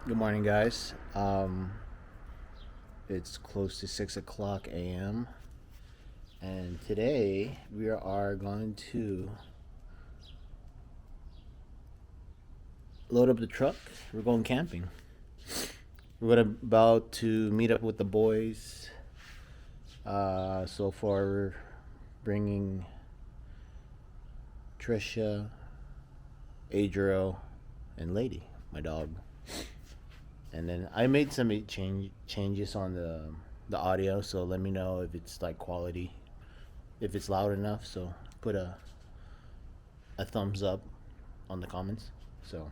Good morning, guys. It's close to 6 o'clock a.m. and today we are going to load up the truck. We're going camping. We're about to meet up with the boys. So far, we're bringing Trisha, Adriel, and Lady, my dog. And then I made some changes on the audio, so let me know if it's like quality, if it's loud enough. So put a thumbs up on the comments. So,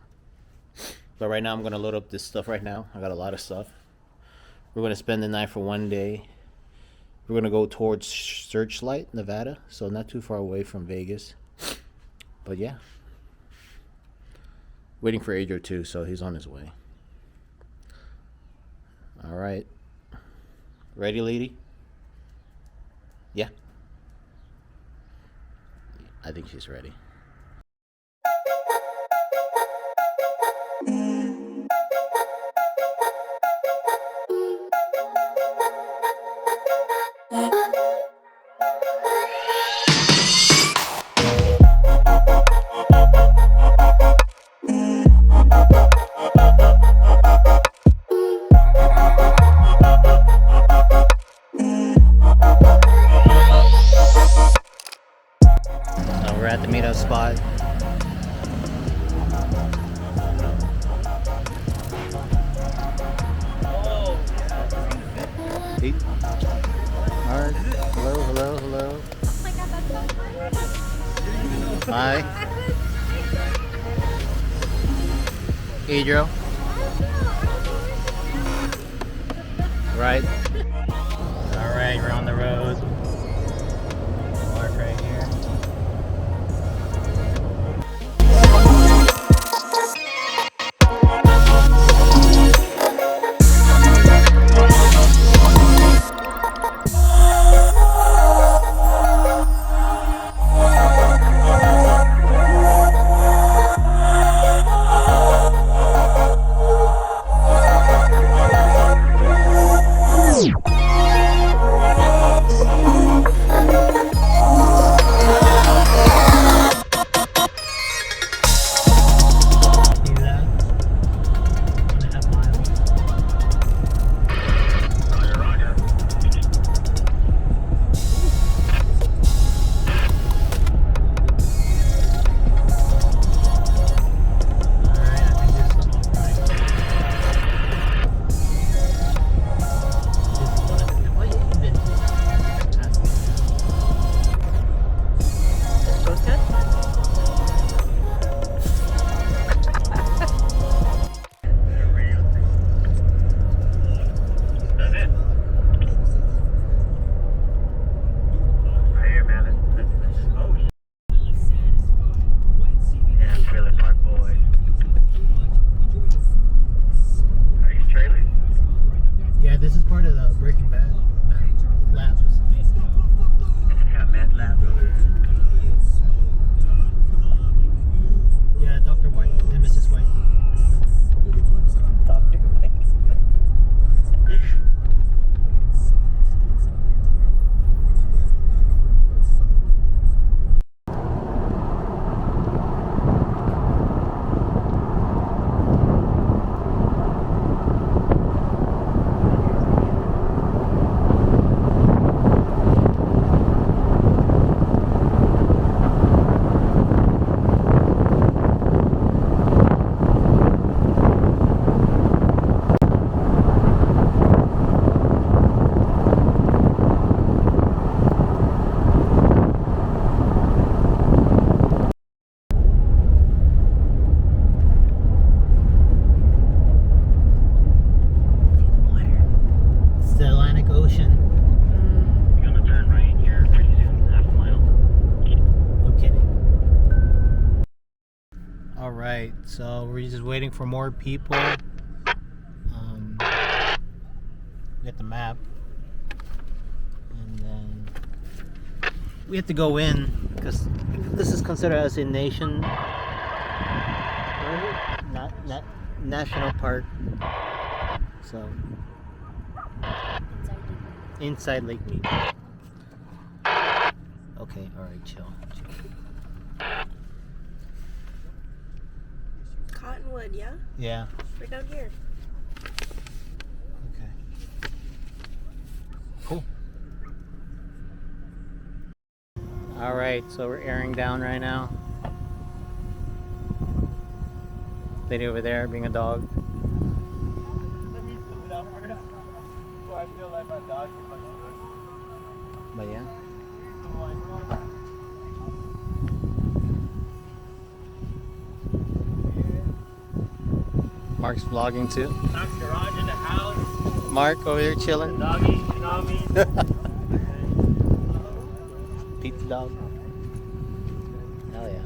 but right now I'm gonna load up this stuff. Right now I got a lot of stuff. We're gonna spend the night for one day. We're gonna go towards Searchlight, Nevada, so not too far away from Vegas. But yeah, waiting for Adriel too, so he's on his way. All right. Ready, lady? Yeah. I think she's ready. We're at the meetup spot. Hey. Mark. Hello. Hi. Adriel. Right. Alright, we're on the road. Mark right here. Yeah, this is part of the Breaking Bad labs. Yeah, Mad Lab. Yeah, Dr. White and Mrs. White. Dr. White. It's the Atlantic Ocean. You're gonna turn right here pretty soon, half a mile. No kidding. All right, so we're just waiting for more people. We got the map, and then we have to go in because this is considered as a nation. Not National Park. So inside Lake Mead. Okay, alright, chill. Cottonwood, yeah? Yeah. Right down here. Okay. Cool. Alright, so we're airing down right now. Lady over there being a dog. But yeah. Mark's vlogging too. Knox garage in the house. Mark over there chilling. Doggy, you know what I mean? Pizza dog. Hell yeah.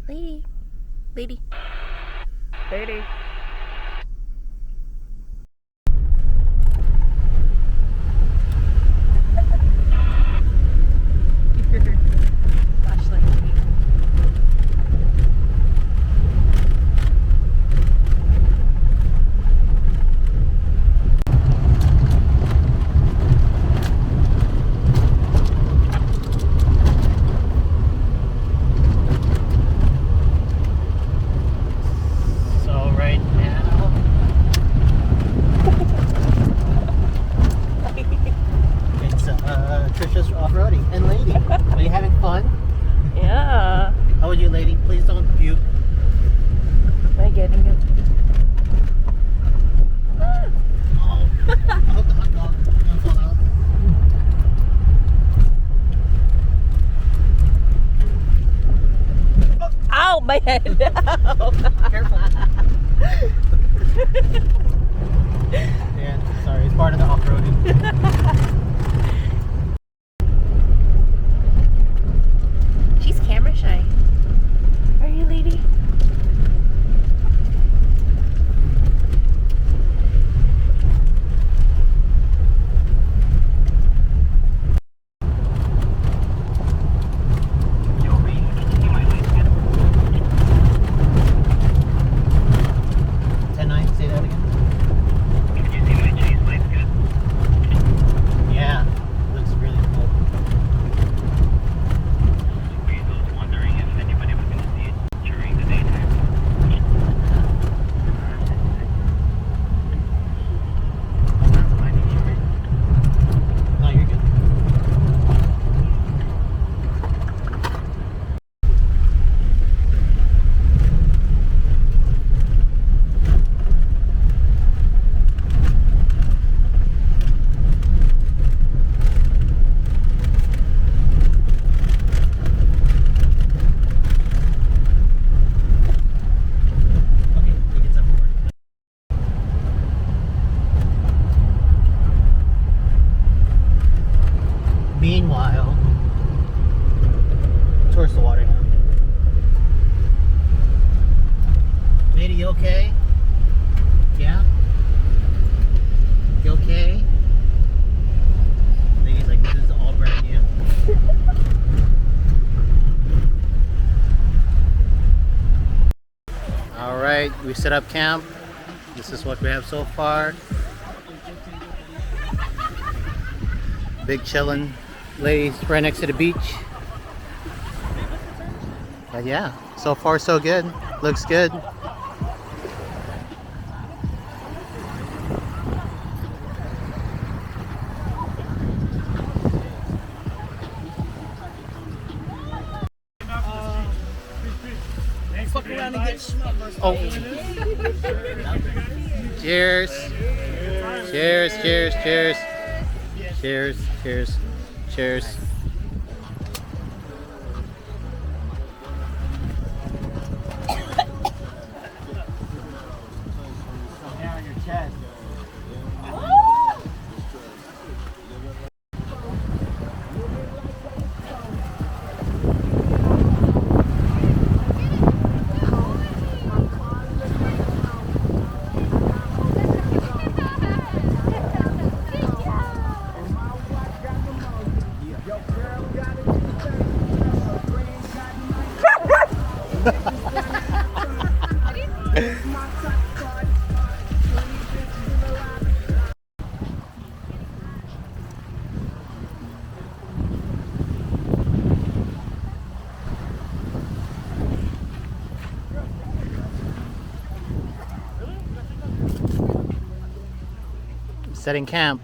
Lady. Lady. Lady. Flashlight. So right now it's Trisha's off-roading and Lady. Are you having fun? Yeah. How are you, Lady? Please don't puke. Am I getting it? Oh, I hope the hot dog don't fall out. Ow, my head. Careful. Yeah, sorry, it's part of the off-roading. She's camera shy. Are you, lady? Yo, Reed, can you see my lights good? 10-9, say that again. Can you see my chase lights good? Yeah, looks really cool. Reed was wondering if anybody was going to see it during the daytime. I need you, Reed. No, you're good. Okay, we can stop recording. Meanwhile, towards the water now. Lady, you okay? Yeah? You okay? Lady's like, this is all brand new. Alright, we set up camp. This is what we have so far. Big chillin'. Ladies right next to the beach. But yeah, so far so good. Looks good. Fuck around and get snubbed. Oh. Cheers. Cheers, cheers, cheers. Cheers, cheers, cheers. Down your chest. Setting camp.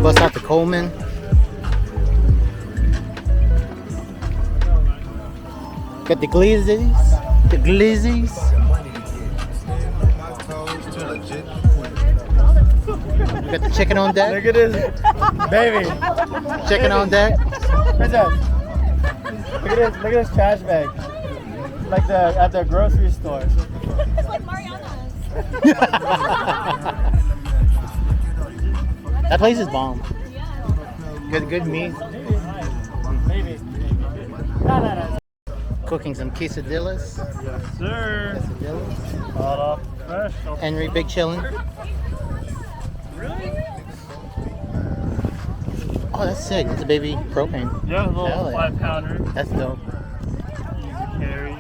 Bust out the Coleman. Got the glizzies. The glizzies. Got the chicken on deck. Look at this, baby. Chicken on deck. Princess. Look at this. Look at this trash bag. Like at the grocery store. It's like Mariana's. That place is bomb. Yeah. Good meat. Maybe. No. Cooking some quesadillas. Yes, sir. Quesadillas. Hot off fresh. Henry Big Chillin'. Really? Oh, that's sick. That's a baby propane. Yeah, a little Hell yeah. 5-pounder. That's dope. Easy carry.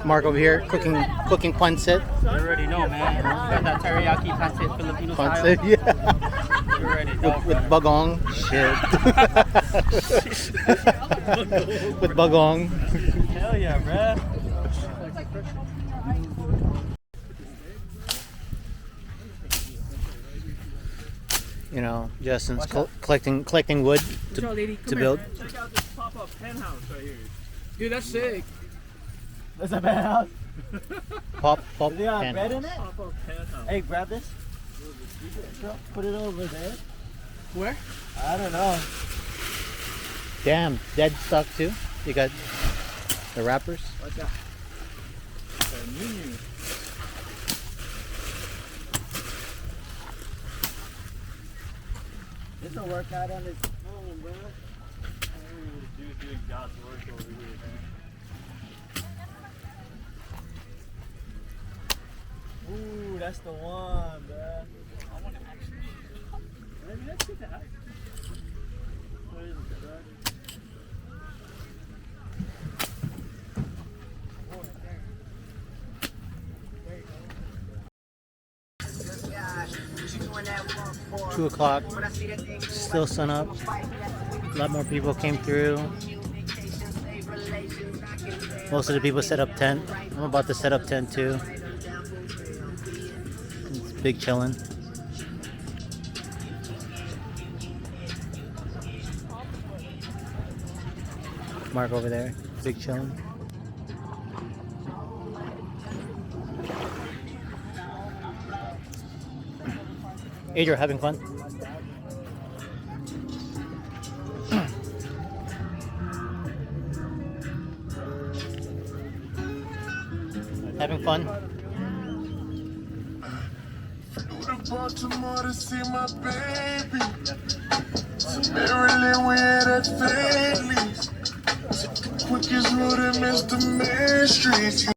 Mark over here cooking pancit. You already know, man. Got that teriyaki pancit Filipino style. Pancit, yeah. You already know. With bagong. Shit. With bagong. Hell yeah, bruh. You know, Justin's collecting wood to build. Check out this pop-up penthouse right here. Dude, that's sick. That's a penthouse. Pop Is there a pan. bed in it? Pop-up penthouse. Hey, grab this. Put it over there. Where? I don't know. Damn, dead stock too. You got the wrappers. What's that? The menu. This will work out on its own, bro. Dude doing God's work over here, man. Ooh, that's the one, bro. I want to actually. Maybe let's get that. Where is it, bro? Oh, there. There you go. 2 o'clock. Still sun up. A lot more people came through. Most of the people set up tent. I'm about to set up tent too. It's big chillin'. Mark over there, big chillin'. Adriel, having fun? Having fun? Baltimore to see my baby. To Maryland, we had at Fadley's. Took the quickest route and missed the main streets.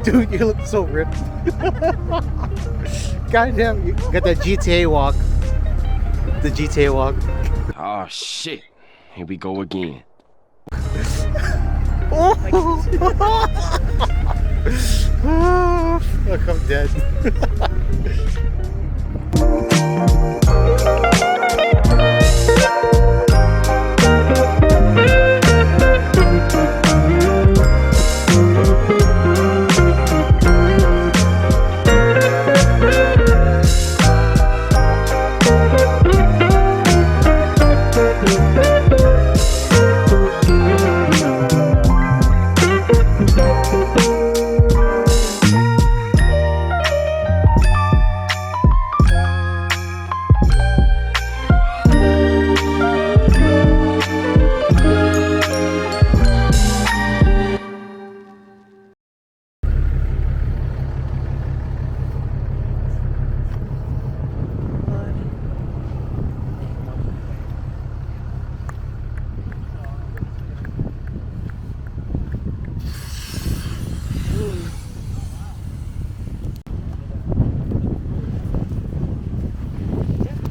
Dude, you look so ripped. Goddamn, you got that GTA walk. The GTA walk. Oh shit. Here we go again. Look, I'm dead.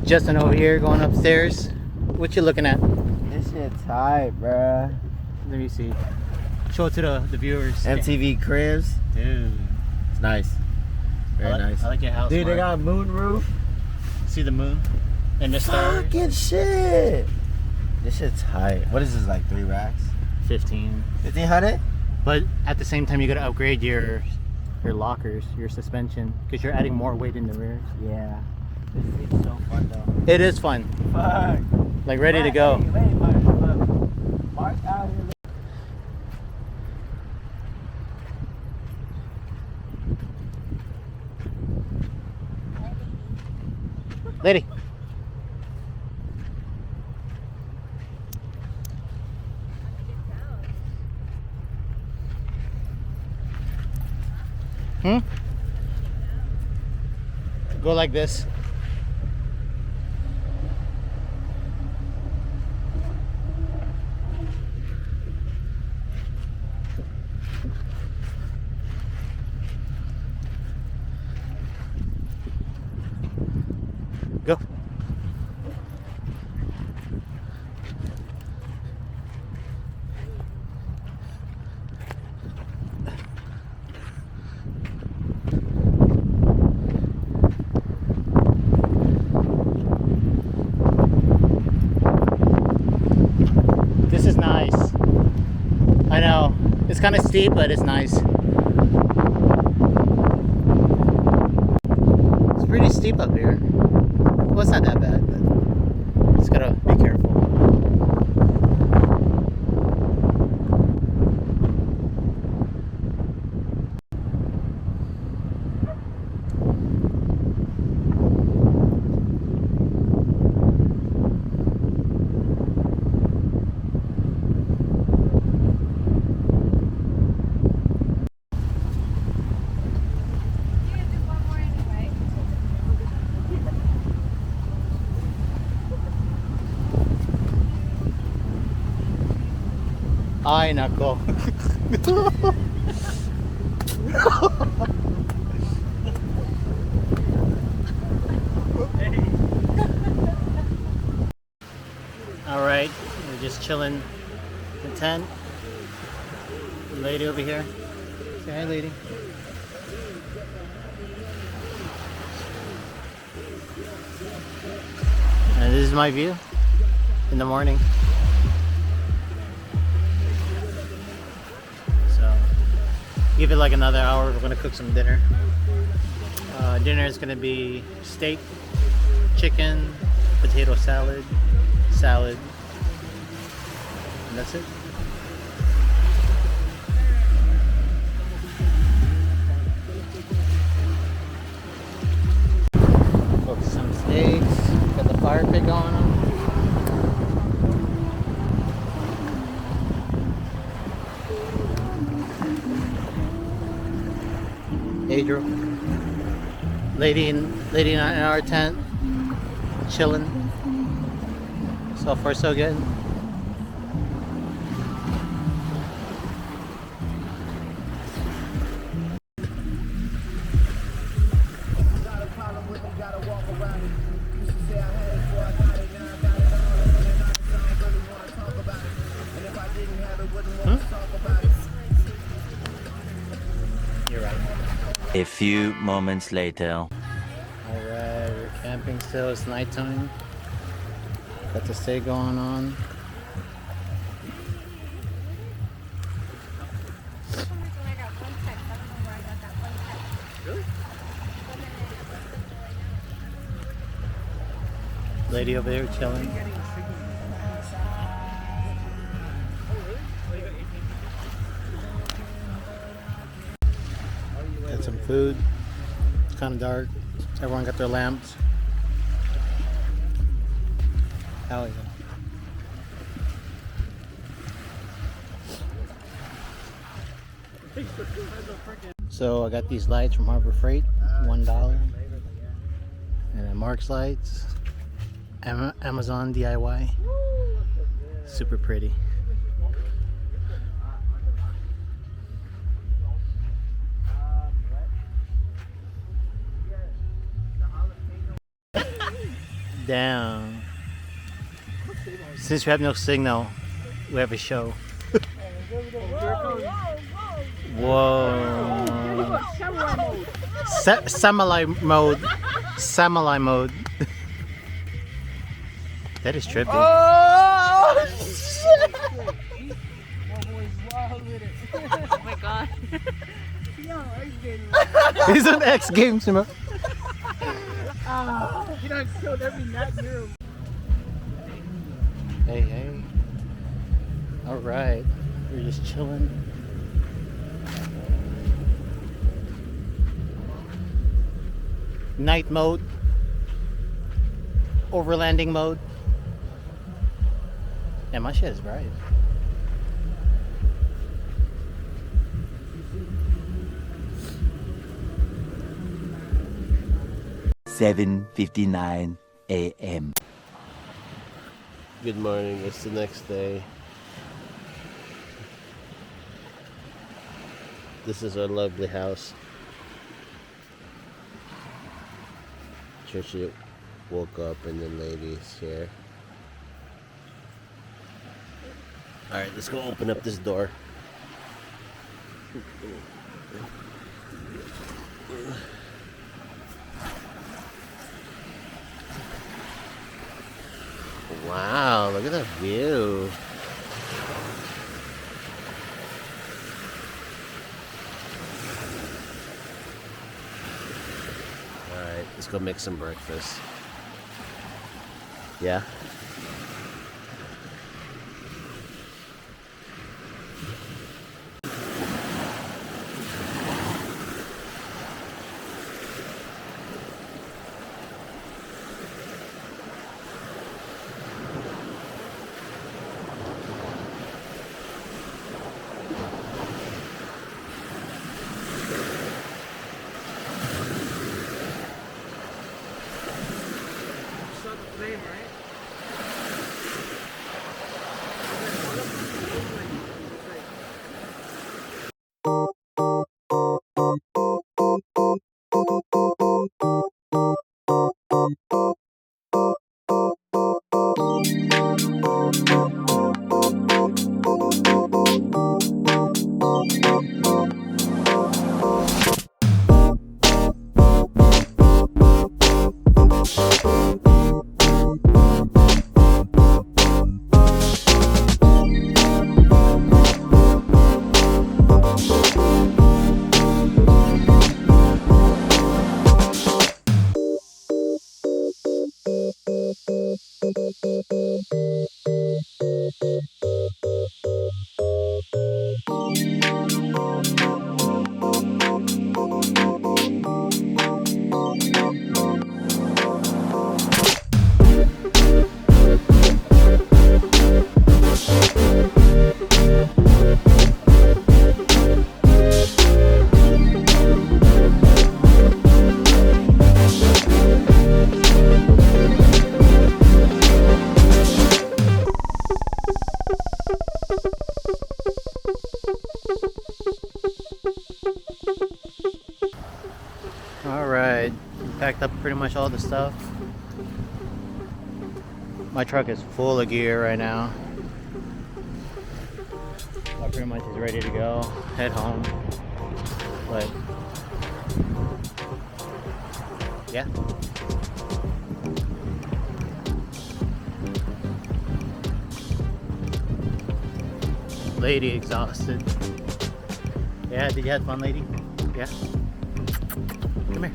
Justin over here going upstairs. What you looking at? This shit tight, bruh. Let me see. Show it to the viewers. MTV Cribs. Dude. It's nice. Very nice. I like your house. Dude, they Mark. got a moon roof. See the moon and the stars. Fucking shit. This shit's tight. What is this, like 3 racks? 15. 1500? But at the same time, you gotta upgrade your lockers, your suspension, because you're adding more weight in the rear. Yeah. This seat's so fun though. It is fun. Fuck. Like ready to go. Hey, wait, Mark, look. Mark out here. Lady. Go like this. Go. This is nice. I know. It's kind of steep, but it's nice. It's pretty steep up here. Well, it's not that bad, but just gotta be careful. Ay, nako. Alright, we're just chilling in the tent. The lady over here. Say hi, lady. And this is my view in the morning. Give it like another hour. We're gonna cook some dinner. Dinner is gonna be steak, chicken, potato salad, and that's it. Cook some steaks. Got the fire pit going on. Adriel, lady in our tent, chilling. So far so good. A few moments later. Alright, we're camping still. It's nighttime. Got the stay going on. Lady over there chilling. Got some food. It's kind of dark. Everyone got their lamps. Hell yeah. So I got these lights from Harbor Freight, $1. And then Mark's lights, Amazon DIY. Super pretty. Damn. Since we have no signal, we have a show. Whoa. Samurai mode. Samurai mode. That is trippy. Oh my god. He's on X Games, bro. He done killed every nat near him. Hey, hey. Alright. We're just chilling. Night mode. Overlanding mode. Yeah, my shit is bright. $7:59 a.m. Good morning. It's the next day. This is our lovely house. Churchy woke up and then ladies here. Alright, let's go open up this door. Wow, look at that view. Alright, let's go make some breakfast. Yeah? Alright, packed up pretty much all the stuff. My truck is full of gear right now. I pretty much is ready to go, head home. But Yeah. Lady exhausted. Yeah, did you have fun, lady? Yeah. Come here.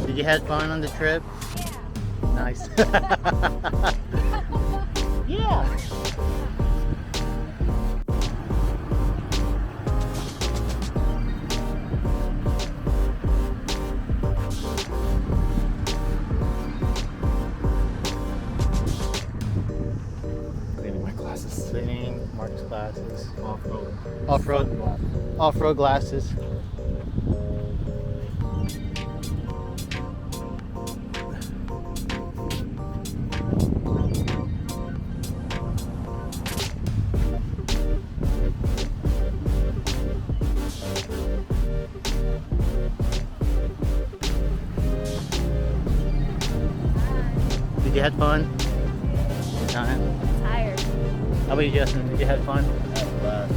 Did you have fun on the trip? Yeah. Nice. Yeah. Cleaning my glasses. Cleaning Mark's glasses. Off-road. Off-road glasses. Did you have fun? Good time? Tired. How about you, Justin? Did you have fun? Blast,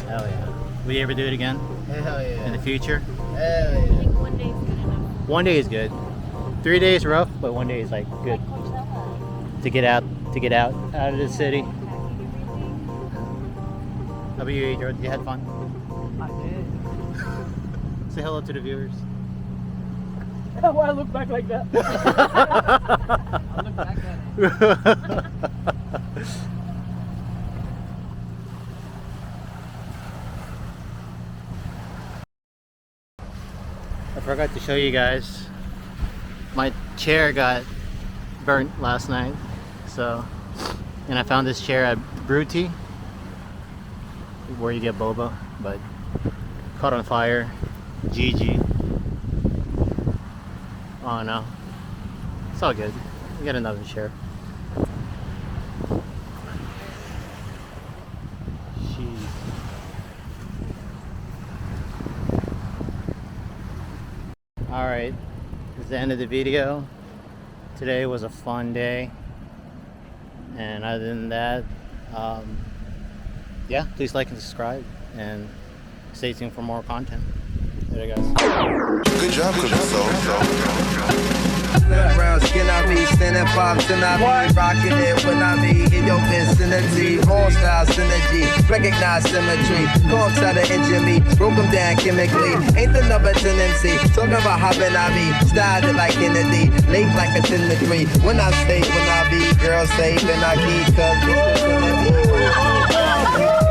Hell yeah. Will you ever do it again hell yeah. in the future? Hell I yeah. think one day is good enough. One day is good. 3 days rough, but one day is like good Like Coachella. to get out of the city. Packing everything. How about you, Adriel? Did you have fun? I did. Say hello to the viewers. Why I look back like that? I look back at it. I forgot to show you guys. My chair got burnt last night, so, and I found this chair at Bruti, where you get boba, but caught on fire. GG. Oh no, it's all good. We got another chair. Jeez. All right, this is the end of the video. Today was a fun day, and other than that, yeah, please like and subscribe, and stay tuned for more content. There you guys. Good job, Brown skin, I be standing pops and I be rocking it when I be in your vicinity. All style synergy, recognize symmetry. Come try to injure me, broke them down chemically. Ain't the number 10 MC, talking about hopping I be. Styled it like Kennedy, late like a 10 to 3. When I stay, when I be, girls safe and I keep cause it's the